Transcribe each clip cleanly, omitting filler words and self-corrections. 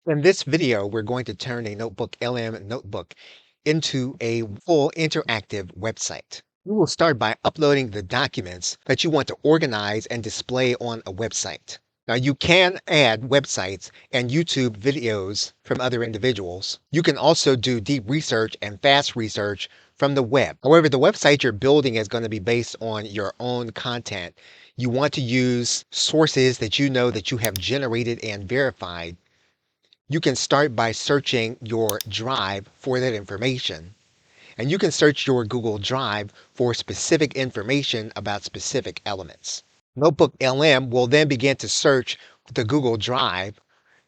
In this video, we're going to turn a NotebookLM notebook into a full interactive website. We will start by uploading the documents that you want to organize and display on a website. Now, you can add websites and YouTube videos from other individuals. You can also do deep research and fast research from the web. However, the website you're building is going to be based on your own content. You want to use sources that you know that you have generated and verified. You can start by searching your drive for that information. And you can search your Google Drive for specific information about specific elements. NotebookLM will then begin to search the Google Drive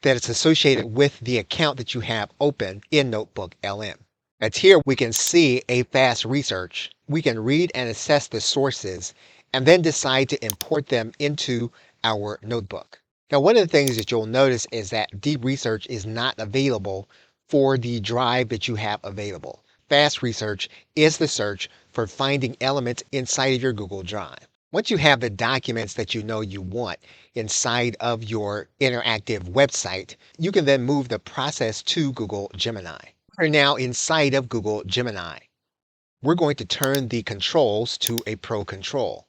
that is associated with the account that you have open in NotebookLM. As here we can see a fast research. We can read and assess the sources and then decide to import them into our notebook. Now, one of the things that you'll notice is that deep research is not available for the drive that you have available. Fast research is the search for finding elements inside of your Google Drive. Once you have the documents that you know you want inside of your interactive website, you can then move the process to Google Gemini. We're now inside of Google Gemini. We're going to turn the controls to a Pro control.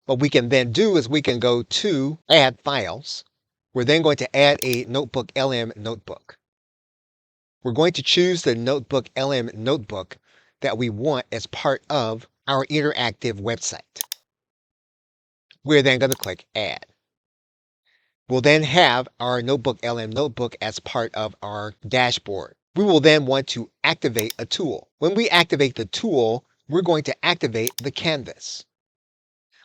What we can then do is we can go to Add Files. We're then going to add a NotebookLM notebook. We're going to choose the NotebookLM notebook that we want as part of our interactive website. We're then going to click Add. We'll then have our NotebookLM notebook as part of our dashboard. We will then want to activate a tool. When we activate the tool, we're going to activate the canvas.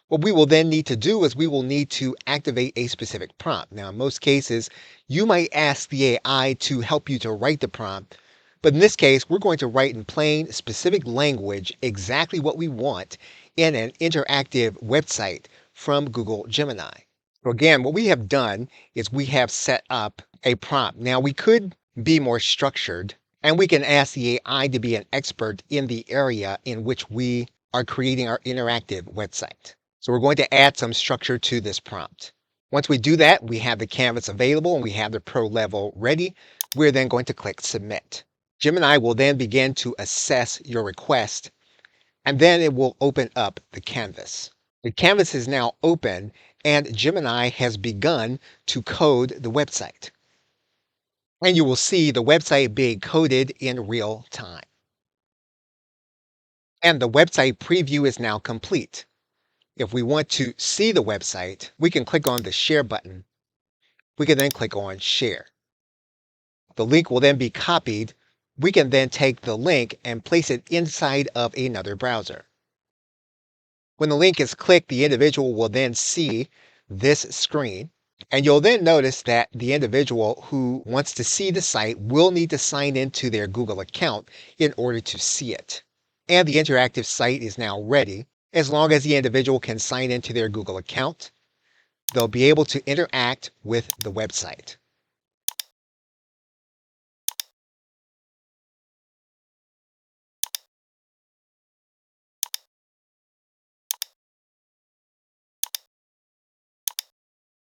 What we will then need to do is we will need to activate a specific prompt. Now, in most cases, you might ask the AI to help you to write the prompt, but in this case, we're going to write in plain, specific language exactly what we want in an interactive website from Google Gemini. So again, what we have done is we have set up a prompt. Now, we could be more structured, and we can ask the AI to be an expert in the area in which we are creating our interactive website. So we're going to add some structure to this prompt. Once we do that, we have the canvas available and we have the pro level ready. We're then going to click Submit. Gemini will then begin to assess your request, and then it will open up the canvas. The canvas is now open and Gemini has begun to code the website. And you will see the website being coded in real time. And the website preview is now complete. If we want to see the website, we can click on the Share button. We can then click on Share. The link will then be copied. We can then take the link and place it inside of another browser. When the link is clicked, the individual will then see this screen. And you'll then notice that the individual who wants to see the site will need to sign into their Google account in order to see it. And the interactive site is now ready. As long as the individual can sign into their Google account, they'll be able to interact with the website.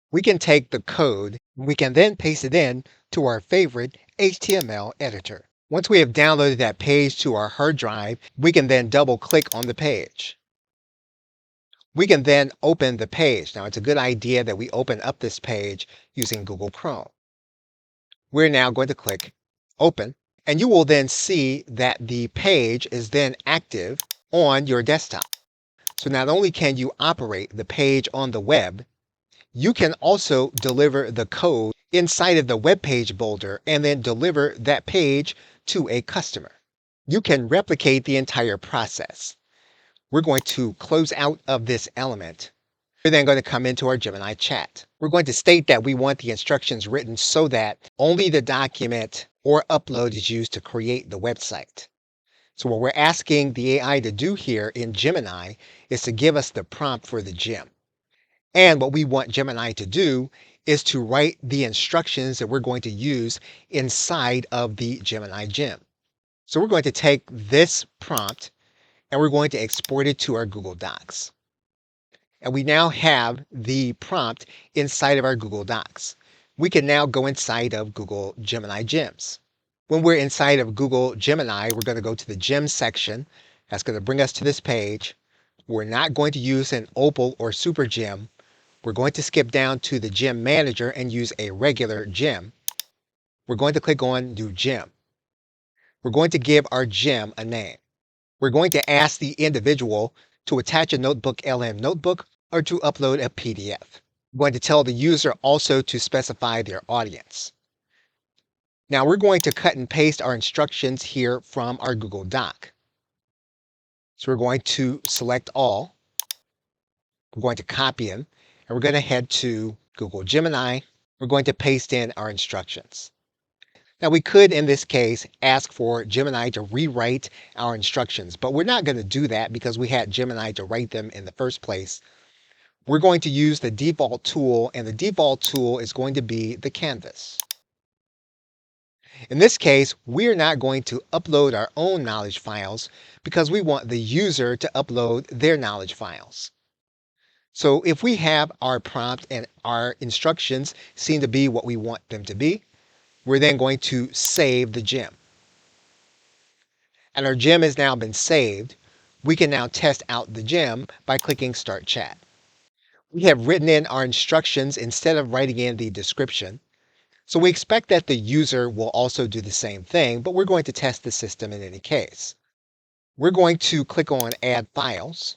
We can take the code, we can then paste it in to our favorite HTML editor. Once we have downloaded that page to our hard drive, we can then double click on the page. We can then open the page. Now, it's a good idea that we open up this page using Google Chrome. We're now going to click Open, and you will then see that the page is then active on your desktop. So not only can you operate the page on the web, you can also deliver the code inside of the web page builder and then deliver that page to a customer. You can replicate the entire process. We're going to close out of this element. We're then going to come into our Gemini chat. We're going to state that we want the instructions written so that only the document or upload is used to create the website. So what we're asking the AI to do here in Gemini is to give us the prompt for the gem. And what we want Gemini to do is to write the instructions that we're going to use inside of the Gemini gem. So we're going to take this prompt and we're going to export it to our Google Docs. And we now have the prompt inside of our Google Docs. we can now go inside of Google Gemini Gems. When we're inside of Google Gemini, we're going to go to the Gems section. That's going to bring us to this page. We're not going to use an Opal or Super Gem. We're going to skip down to the Gem Manager and use a regular gem. We're going to click on New Gem. We're going to give our gem a name. We're going to ask the individual to attach a NotebookLM notebook or to upload a PDF. We're going to tell the user also to specify their audience. Now we're going to cut and paste our instructions here from our Google Doc. So we're going to select all. We're going to copy them, and we're going to head to Google Gemini. We're going to paste in our instructions. Now we could, in this case, ask for Gemini to rewrite our instructions, but we're not going to do that because we had Gemini to write them in the first place. We're going to use the default tool, and the default tool is going to be the canvas. In this case, we're not going to upload our own knowledge files because we want the user to upload their knowledge files. So if we have our prompt and our instructions seem to be what we want them to be, we're then going to save the gem. And our gem has now been saved. We can now test out the gem by clicking Start Chat. We have written in our instructions instead of writing in the description. So we expect that the user will also do the same thing, but we're going to test the system in any case. We're going to click on Add Files.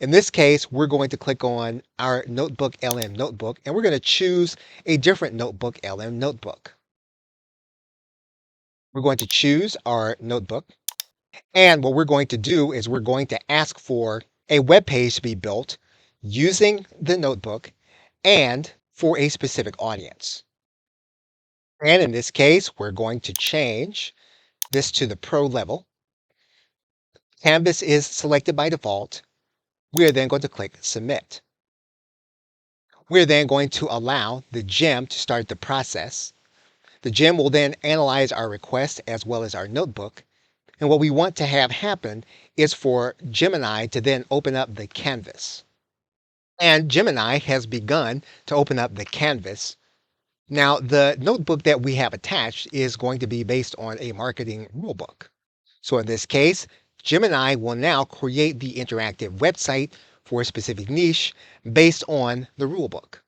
In this case, we're going to click on our NotebookLM notebook, and we're going to choose a different NotebookLM notebook. We're going to choose our notebook, and what we're going to do is we're going to ask for a web page to be built using the notebook and for a specific audience. And in this case, we're going to change this to the Pro level. Canvas is selected by default. We're then going to click Submit. We're then going to allow the gem to start the process. The gem will then analyze our request as well as our notebook. And what we want to have happen is for Gemini to then open up the canvas. And Gemini has begun to open up the canvas. Now, the notebook that we have attached is going to be based on a marketing rulebook. So in this case, Gemini will now create the interactive website for a specific niche based on the rulebook.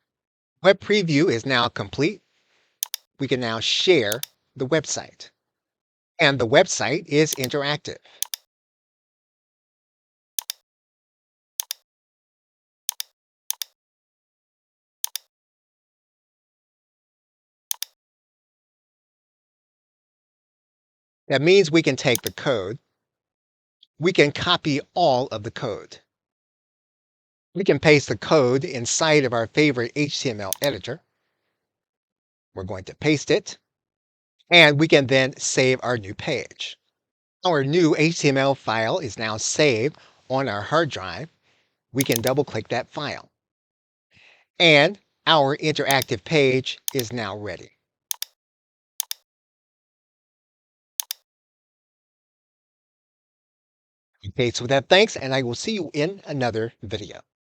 Web preview is now complete. We can now share the website. And the website is interactive. That means we can take the code. We can copy all of the code. We can paste the code inside of our favorite HTML editor. We're going to paste it, and we can then save our new page. Our new HTML file is now saved on our hard drive. We can double click that file. And our interactive page is now ready. Okay, so with that, thanks, and I will see you in another video.